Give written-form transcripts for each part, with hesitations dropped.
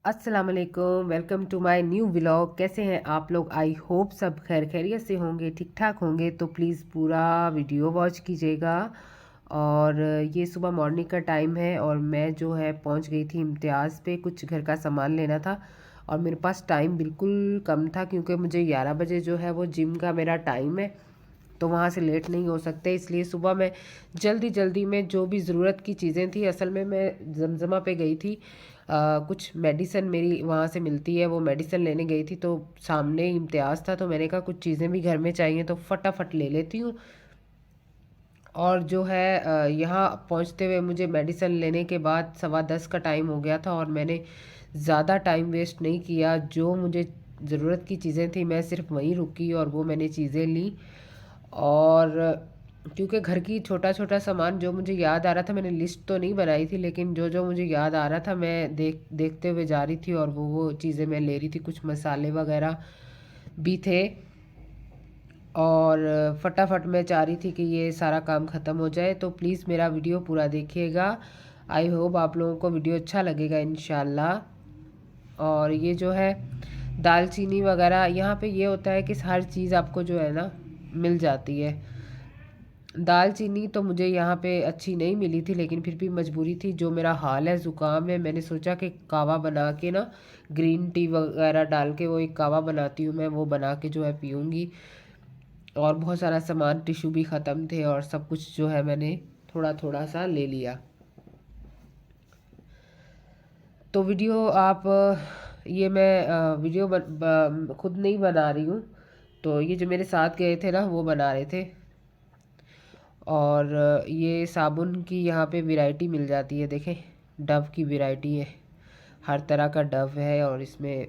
अस्सलाम वालेकुम, welcome to my new vlog. कैसे हैं आप लोग? आई होप सब खैर खैरियत से होंगे, ठीक ठाक होंगे। तो प्लीज़ पूरा वीडियो वॉच कीजिएगा। और ये सुबह मॉर्निंग का टाइम है और मैं जो है पहुंच गई थी इम्तियाज़ पे, कुछ घर का सामान लेना था। और मेरे पास टाइम बिल्कुल कम था क्योंकि मुझे 11 बजे जो है वो जिम का मेरा टाइम है, तो वहाँ से लेट नहीं हो सकते। इसलिए सुबह मैं जल्दी जल्दी में जो भी ज़रूरत की चीज़ें थी, असल में मैं जमजमा पे गई थी। कुछ मेडिसिन मेरी वहाँ से मिलती है, वो मेडिसिन लेने गई थी, तो सामने इम्तियाज़ था, तो मैंने कहा कुछ चीज़ें भी घर में चाहिए तो फटाफट ले लेती हूँ। और जो है यहाँ पहुँचते हुए मुझे मेडिसिन लेने के बाद 10:15 का टाइम हो गया था और मैंने ज़्यादा टाइम वेस्ट नहीं किया। जो मुझे ज़रूरत की चीज़ें थी मैं सिर्फ वहीं रुकी और वो मैंने चीज़ें ली। और क्योंकि घर की छोटा छोटा सामान जो मुझे याद आ रहा था, मैंने लिस्ट तो नहीं बनाई थी, लेकिन जो जो मुझे याद आ रहा था मैं देखते हुए जा रही थी और वो चीज़ें मैं ले रही थी। कुछ मसाले वगैरह भी थे और फटाफट मैं चाह रही थी कि ये सारा काम ख़त्म हो जाए। तो प्लीज़ मेरा वीडियो पूरा देखिएगा। आई होप आप लोगों को वीडियो अच्छा लगेगा इंशाल्लाह। और ये जो है दालचीनी वगैरह, यहाँ पे ये होता है कि हर चीज़ आपको जो है ना मिल जाती है। दालचीनी तो मुझे यहाँ पे अच्छी नहीं मिली थी, लेकिन फिर भी मजबूरी थी। जो मेरा हाल है, ज़ुकाम है, मैंने सोचा कि कावा बना के ना, ग्रीन टी वगैरह डाल के वो एक कावा बनाती हूँ मैं, वो बना के जो है पीऊँगी। और बहुत सारा सामान, टिश्यू भी ख़त्म थे और सब कुछ जो है मैंने थोड़ा थोड़ा सा ले लिया। तो वीडियो आप ये मैं वीडियो खुद नहीं बना रही हूँ, तो ये जो मेरे साथ गए थे ना वो बना रहे थे। और ये साबुन की यहाँ पे वैरायटी मिल जाती है, देखें डव की वैरायटी है, हर तरह का डव है और इसमें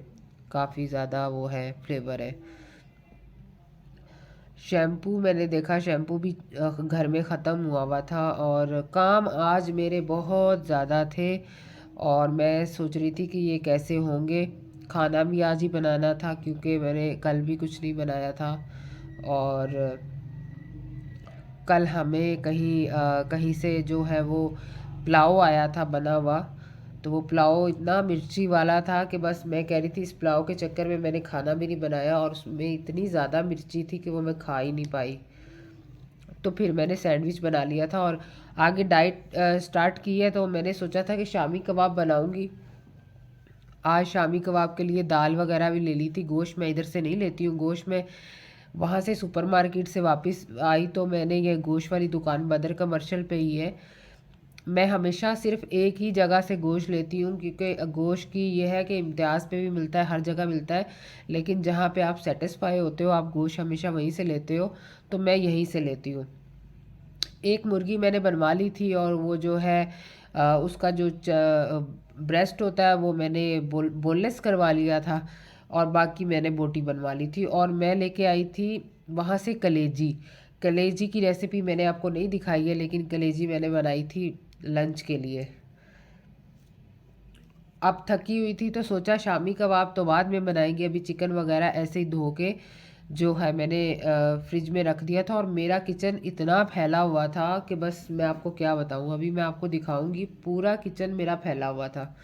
काफ़ी ज़्यादा वो है, फ्लेवर है। शैम्पू मैंने देखा, शैम्पू भी घर में ख़त्म हुआ हुआ था और काम आज मेरे बहुत ज़्यादा थे और मैं सोच रही थी कि ये कैसे होंगे। खाना भी आज ही बनाना था क्योंकि मैंने कल भी कुछ नहीं बनाया था। और कल हमें कहीं से जो है वो पुलाव आया था बना हुआ, तो वो पुलाव इतना मिर्ची वाला था कि बस मैं कह रही थी इस पुलाव के चक्कर में मैंने खाना भी नहीं बनाया और उसमें इतनी ज़्यादा मिर्ची थी कि वो मैं खा ही नहीं पाई। तो फिर मैंने सैंडविच बना लिया था और आगे डाइट स्टार्ट की है, तो मैंने सोचा था कि शामी कबाब बनाऊंगी। आज शामी कबाब के लिए दाल वगैरह भी ले ली थी। गोश्त मैं इधर से नहीं लेती हूँ, गोश्त मैं वहाँ से सुपरमार्केट से वापस आई तो मैंने ये गोश्त वाली दुकान बदर कमर्शियल पे ही है। मैं हमेशा सिर्फ एक ही जगह से गोश्त लेती हूँ क्योंकि गोश्त की ये है कि इम्तियाज़ पे भी मिलता है, हर जगह मिलता है, लेकिन जहाँ पे आप सेटिस्फाई होते हो आप गोश्त हमेशा वहीं से लेते हो, तो मैं यहीं से लेती हूँ। एक मुर्गी मैंने बनवा ली थी और वो जो है उसका जो ब्रेस्ट होता है वो मैंने बोनलेस करवा लिया था और बाकी मैंने बोटी बनवा ली थी। और मैं लेके आई थी वहाँ से कलेजी। कलेजी की रेसिपी मैंने आपको नहीं दिखाई है, लेकिन कलेजी मैंने बनाई थी लंच के लिए। अब थकी हुई थी तो सोचा शामी कबाब तो बाद में बनाएंगे, अभी चिकन वगैरह ऐसे ही धो के जो है मैंने फ्रिज में रख दिया था। और मेरा किचन इतना फैला हुआ था कि बस मैं आपको क्या बताऊँ, अभी मैं आपको दिखाऊंगी। पूरा किचन मेरा फैला हुआ था।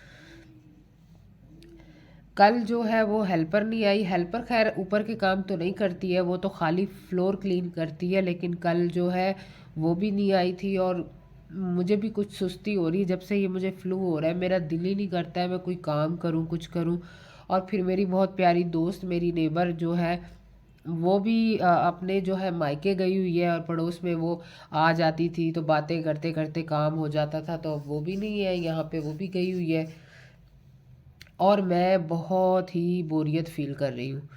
कल जो है वो हेल्पर नहीं आई। हेल्पर खैर ऊपर के काम तो नहीं करती है, वो तो खाली फ्लोर क्लीन करती है, लेकिन कल जो है वो भी नहीं आई थी। और मुझे भी कुछ सुस्ती हो रही है, जब से ये मुझे फ्लू हो रहा है मेरा दिल ही नहीं करता है मैं कोई काम करूँ, कुछ करूँ। और फिर मेरी बहुत प्यारी दोस्त, मेरी नेबर जो है वो भी अपने जो है मायके गई हुई है और पड़ोस में वो आ जाती थी तो बातें करते करते काम हो जाता था, तो वो भी नहीं है यहाँ पे, वो भी गई हुई है। और मैं बहुत ही बोरियत फील कर रही हूँ,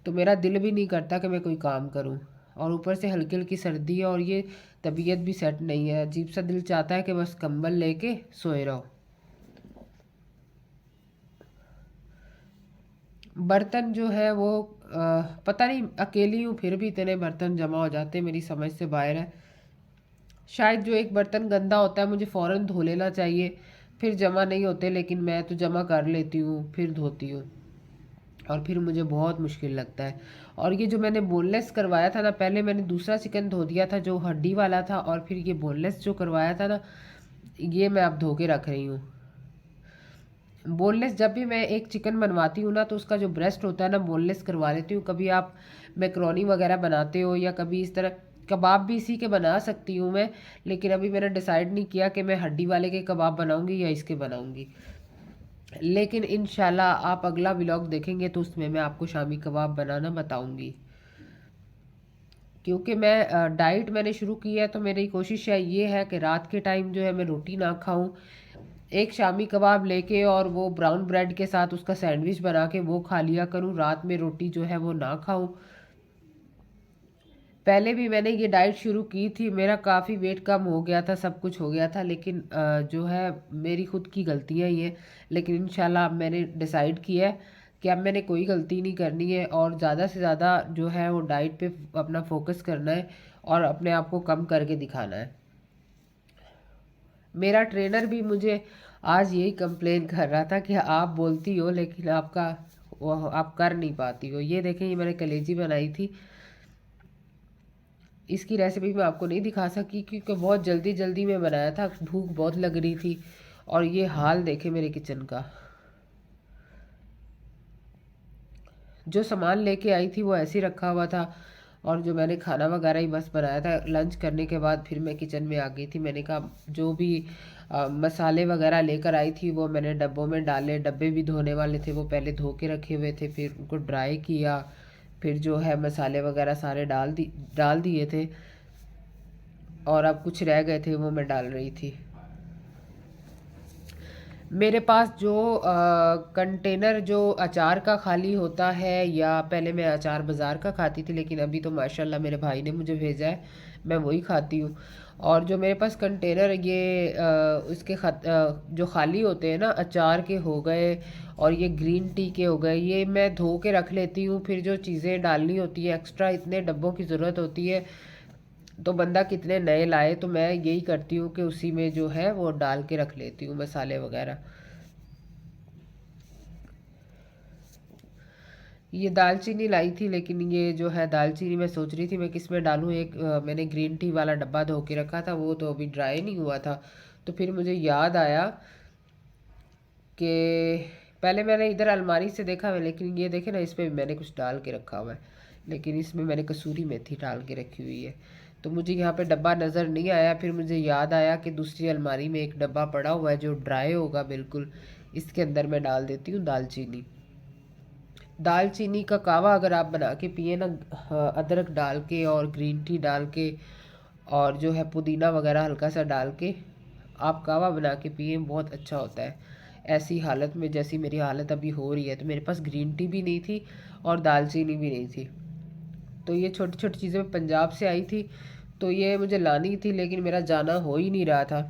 तो मेरा दिल भी नहीं करता कि मैं कोई काम करूँ। और ऊपर से हल्की हल्की सर्दी है और ये तबीयत भी सेट नहीं है, अजीब सा दिल चाहता है कि बस कंबल लेके सोए रहो। बर्तन जो है वो पता नहीं, अकेली हूँ फिर भी इतने बर्तन जमा हो जाते हैं, मेरी समझ से बाहर है। शायद जो एक बर्तन गंदा होता है मुझे फ़ौरन धो लेना चाहिए, फिर जमा नहीं होते, लेकिन मैं तो जमा कर लेती हूँ फिर धोती हूँ और फिर मुझे बहुत मुश्किल लगता है। और ये जो मैंने बोनलेस करवाया था ना, पहले मैंने दूसरा चिकन धो दिया था जो हड्डी वाला था, और फिर ये बोनलेस जो करवाया था ना, ये मैं अब धो के रख रही हूँ। बोनलेस जब भी मैं एक चिकन बनवाती हूँ ना, तो उसका जो ब्रेस्ट होता है ना, बोनलेस करवा लेती हूँ। कभी आप मैक्रोनी वगैरह बनाते हो या कभी इस तरह कबाब भी इसी के बना सकती हूँ मैं, लेकिन अभी मैंने डिसाइड नहीं किया कि मैं हड्डी वाले के कबाब बनाऊँगी या इसके बनाऊँगी। लेकिन इंशाल्लाह आप अगला व्लॉग देखेंगे तो उसमें मैं आपको शामी कबाब बनाना बताऊँगी। क्योंकि मैं डाइट मैंने शुरू की है, तो मेरी कोशिश है ये है कि रात के टाइम जो है मैं रोटी ना खाऊं, एक शामी कबाब लेके और वो ब्राउन ब्रेड के साथ उसका सैंडविच बना के वो खा लिया करूं, रात में रोटी जो है वो ना खाऊं। पहले भी मैंने ये डाइट शुरू की थी, मेरा काफ़ी वेट कम हो गया था, सब कुछ हो गया था, लेकिन जो है मेरी खुद की गलतियाँ ही हैं। लेकिन इंशाल्लाह अब मैंने डिसाइड किया है कि अब मैंने कोई गलती नहीं करनी है और ज़्यादा से ज़्यादा जो है वो डाइट पे अपना फोकस करना है और अपने आप को कम करके दिखाना है। मेरा ट्रेनर भी मुझे आज यही कंप्लेन कर रहा था कि आप बोलती हो लेकिन आप कर नहीं पाती हो। ये देखें, ये मैंने कलेजी बनाई थी, इसकी रेसिपी मैं आपको नहीं दिखा सकी क्योंकि बहुत जल्दी जल्दी में बनाया था, भूख बहुत लग रही थी। और ये हाल देखे मेरे किचन का, जो सामान लेके आई थी वो ऐसे ही रखा हुआ था और जो मैंने खाना वगैरह ही बस बनाया था। लंच करने के बाद फिर मैं किचन में आ गई थी। मैंने कहा जो भी मसाले वगैरह लेकर आई थी वो मैंने डब्बों में डाले। डब्बे भी धोने वाले थे, वो पहले धो के रखे हुए थे, फिर उनको ड्राई किया, फिर जो है मसाले वगैरह सारे डाल दिए थे और अब कुछ रह गए थे वो मैं डाल रही थी। मेरे पास जो कंटेनर जो अचार का खाली होता है, या पहले मैं अचार बाज़ार का खाती थी, लेकिन अभी तो माशाल्लाह मेरे भाई ने मुझे भेजा है, मैं वही खाती हूँ। और जो मेरे पास कंटेनर ये जो खाली होते हैं ना, अचार के हो गए और ये ग्रीन टी के हो गए, ये मैं धो के रख लेती हूँ। फिर जो चीज़ें डालनी होती है एक्स्ट्रा, इतने डब्बों की ज़रूरत होती है तो बंदा कितने नए लाए, तो मैं यही करती हूँ कि उसी में जो है वो डाल के रख लेती हूँ मसाले वगैरह। ये दालचीनी लाई थी, लेकिन ये जो है दालचीनी मैं सोच रही थी मैं किस में डालूँ। एक मैंने ग्रीन टी वाला डब्बा धो के रखा था, वो तो अभी ड्राई नहीं हुआ था। तो फिर मुझे याद आया कि पहले मैंने इधर अलमारी से देखा है, लेकिन ये देखे ना, इस पर मैंने कुछ डाल के रखा हुआ है, लेकिन इसमें मैंने कसूरी मेथी डाल के रखी हुई है। तो मुझे यहाँ पे डब्बा नज़र नहीं आया, फिर मुझे याद आया कि दूसरी अलमारी में एक डब्बा पड़ा हुआ है जो ड्राई होगा बिल्कुल, इसके अंदर मैं डाल देती हूँ दालचीनी। दालचीनी का कावा अगर आप बना के पिए ना, अदरक डाल के और ग्रीन टी डाल के और जो है पुदीना वगैरह हल्का सा डाल के आप कावा बना के पिए, बहुत अच्छा होता है। ऐसी हालत में जैसी मेरी हालत अभी हो रही है, तो मेरे पास ग्रीन टी भी नहीं थी और दालचीनी भी नहीं थी। तो ये छोटी छोटी चीज़ें पंजाब से आई थी, तो ये मुझे लानी थी, लेकिन मेरा जाना हो ही नहीं रहा था।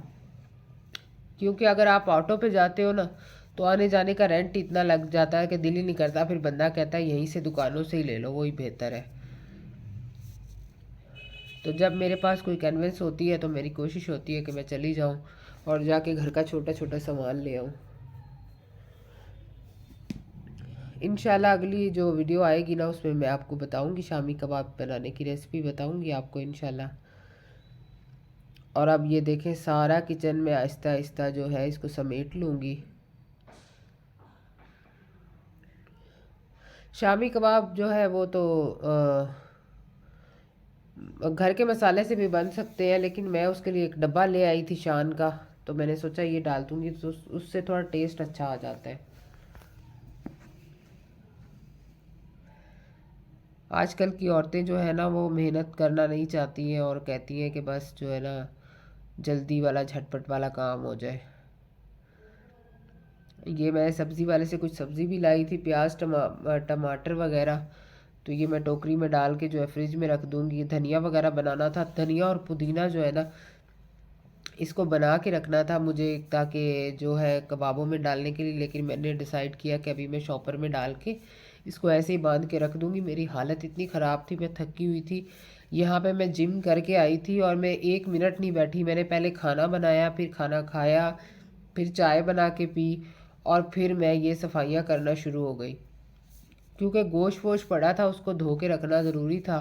क्योंकि अगर आप ऑटो पे जाते हो ना, तो आने जाने का रेंट इतना लग जाता है कि दिल ही नहीं करता, फिर बंदा कहता है यहीं से दुकानों से ही ले लो, वही बेहतर है। तो जब मेरे पास कोई कन्वेंस होती है तो मेरी कोशिश होती है कि मैं चली जाऊं और जाके घर का छोटा छोटा सामान ले आऊं। इंशाल्लाह अगली जो वीडियो आएगी ना, उसमें मैं आपको बताऊंगी, शामी कबाब बनाने की रेसिपी बताऊंगी आपको इंशाल्लाह। और अब ये देखें, सारा किचन में आहिस्ता आहिस्ता जो है इसको समेट लूँगी। शामी कबाब जो है वो तो घर के मसाले से भी बन सकते हैं, लेकिन मैं उसके लिए एक डब्बा ले आई थी शान का, तो मैंने सोचा ये डाल दूँगी तो उससे थोड़ा टेस्ट अच्छा आ जाता है। आजकल की औरतें जो है ना, वो मेहनत करना नहीं चाहती हैं और कहती हैं कि बस जो है ना जल्दी वाला झटपट वाला काम हो जाए। ये मैं सब्ज़ी वाले से कुछ सब्ज़ी भी लाई थी, प्याज टमाटर वगैरह, तो ये मैं टोकरी में डाल के जो है फ्रिज में रख दूँगी। धनिया वगैरह बनाना था, धनिया और पुदीना जो है ना, इसको बना के रखना था मुझे, ताकि जो है कबाबों में डालने के लिए, लेकिन मैंने डिसाइड किया कि अभी मैं शॉपर में डाल के इसको ऐसे ही बांध के रख दूँगी। मेरी हालत इतनी ख़राब थी, मैं थकी हुई थी। यहाँ पे मैं जिम करके आई थी और मैं 1 मिनट नहीं बैठी, मैंने पहले खाना बनाया, फिर खाना खाया, फिर चाय बना के पी और फिर मैं ये सफाइयाँ करना शुरू हो गई। क्योंकि गोश्त वोश पड़ा था, उसको धो के रखना ज़रूरी था।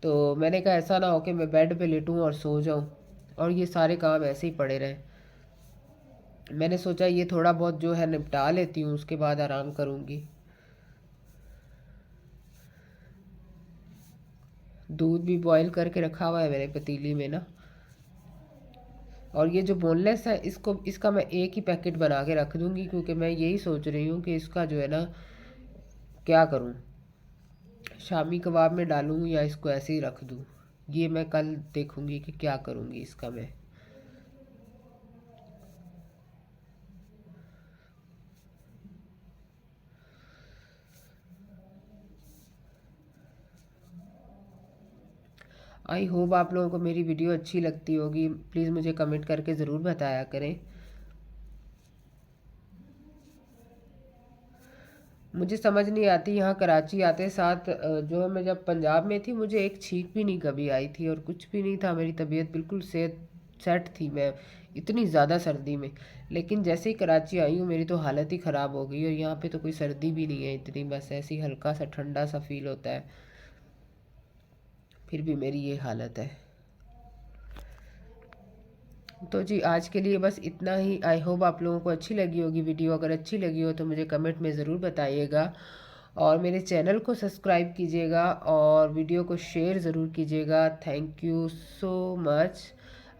तो मैंने कहा ऐसा ना हो कि मैं बेड पे लेटूं और सो जाऊं और ये सारे काम ऐसे ही पड़े रहें। मैंने सोचा ये थोड़ा बहुत जो है निपटा लेती हूँ, उसके बाद आराम करूँगी। दूध भी बॉईल करके रखा हुआ है मेरे पतीली में ना। और ये जो बोनलेस है इसका मैं एक ही पैकेट बना के रख दूँगी, क्योंकि मैं यही सोच रही हूँ कि इसका जो है ना क्या करूँ, शामी कबाब में डालूँ या इसको ऐसे ही रख दूँ। ये मैं कल देखूँगी कि क्या करूँगी इसका मैं। आई होप आप लोगों को मेरी वीडियो अच्छी लगती होगी। प्लीज़ मुझे कमेंट करके ज़रूर बताया करें। मुझे समझ नहीं आती, यहाँ कराची आते साथ जो है, मैं जब पंजाब में थी मुझे एक छींक भी नहीं कभी आई थी और कुछ भी नहीं था, मेरी तबीयत बिल्कुल सेट थी मैं इतनी ज़्यादा सर्दी में। लेकिन जैसे ही कराची आई हूँ मेरी तो हालत ही ख़राब हो गई, और यहाँ पे तो कोई सर्दी भी नहीं है इतनी, बस ऐसी हल्का सा ठंडा सा फील होता है, फिर भी मेरी ये हालत है। तो जी आज के लिए बस इतना ही। आई होप आप लोगों को अच्छी लगी होगी वीडियो। अगर अच्छी लगी हो तो मुझे कमेंट में ज़रूर बताइएगा, और मेरे चैनल को सब्सक्राइब कीजिएगा और वीडियो को शेयर ज़रूर कीजिएगा। Thank you so much.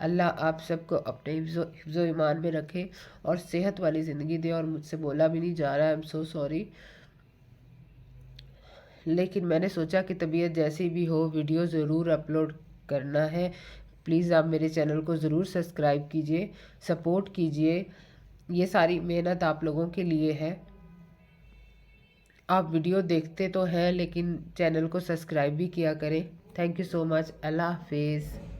Allah आप सबको अपने हिफ्ज़ो ईमान में रखे और सेहत वाली ज़िंदगी दे। और मुझसे बोला भी नहीं जा रहा है, आई एम सो सॉरी, लेकिन मैंने सोचा कि तबीयत जैसी भी हो वीडियो ज़रूर अपलोड करना है। प्लीज़ आप मेरे चैनल को ज़रूर सब्सक्राइब कीजिए, सपोर्ट कीजिए। ये सारी मेहनत आप लोगों के लिए है। आप वीडियो देखते तो हैं लेकिन चैनल को सब्सक्राइब भी किया करें। Thank you so much. Allah हाफिज़।